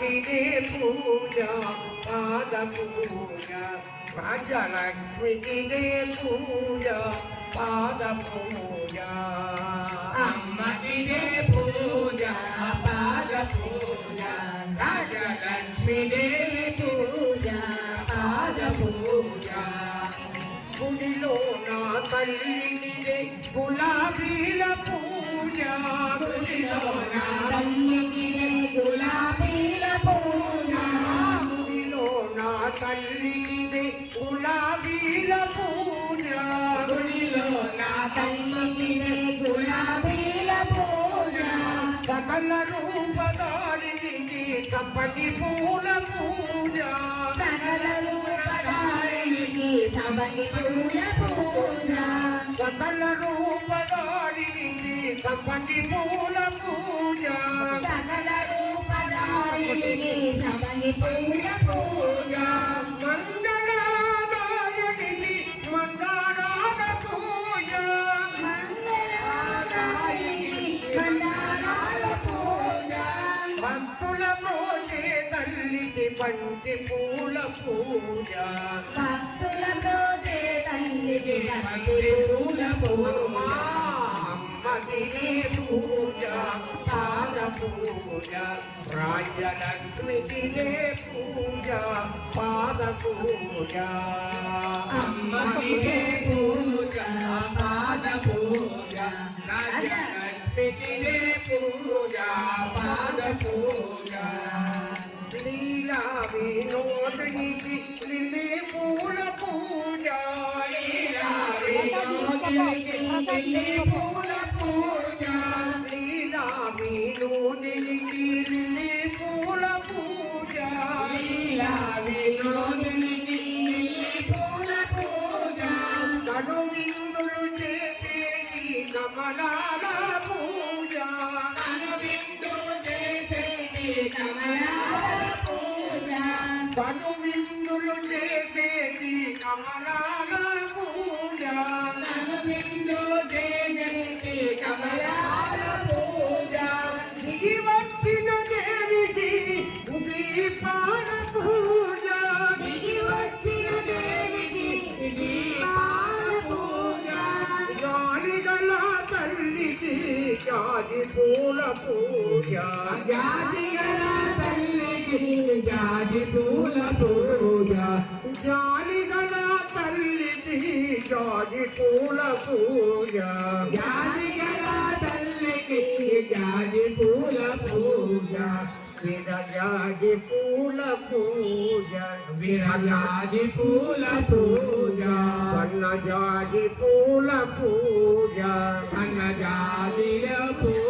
రాజలక్ష్మిదే పూజ పాద పూజ రాజలక్ష్మిదే పూజ పాద పూజ అమ్మకిదే పూజ పాద పూజ రాజలక్ష్మిదే పూజ పాద పూజ గుడిలో నా తల్లికిదే గులాబీల పూజ గుడిలో నా తల్లికిదే గులాబీల పూజ గుడిలో నా తల్లికిదే గులాబీల పూజ గుడిలో నా తల్లికిదే గులాబీల పూజ సకల రూపధారిణికి సంపటి పూల పూజ సకల రూపధారిణికి సంపటి పూల పూజ సకల రూపధారిణికి సంపటి పూల పూజ సకల రూపధారిణికి సంపటి పూల పూజ మంగళాదాయనిని మందారాల పూజ మంగళాదాయిని మందారాల పూజ భక్తుల మోచే తల్లికి పంచి పూల పూజ భక్తుల రోజే తల్లికి భక్తి పూల పూజ అమ్మకిదే పూజ పాద పూజ రాజ్యలక్ష్మికిదే పూజ పాద పూజ అమ్మకిదే పూజ పాద పూజ రాజ్యలక్ష్మికిదే పూజ పాద పూజ లీలా వినోదినికి లిల్లీ పూల పూజ లీలా వినోదినికి లిల్లీ పూల పూజ లీలా వినోదినికి లిల్లీ పూల పూజ లీలా వినోదినికి లిల్లీ పూల పూజ కను విందులు చేసేటి కమలాల పూజ కను విందు చేసేటి కమలాల పూజ కను విందులు చేసేటి కమలాల పూజ కను విందు చేసేటి కమలాల పూజ దిగి వచ్చిన దేవికి దీపాల పూజ దిగి వచ్చిన దేవికి దీపాల పూజ జాలిగల తల్లికి జాజి పూల పూజ జాజిగల తల్లికి జాజి పూల పూజ జాలిగల తల్లికి జాజి పూల పూజ జాజిగల తల్లికి జాజి పూల పూజ విరజాజి పూల పూజ విరజాజి పూల పూజ సన్నజాజి పూల పూజ సన్నజాజిల పూజ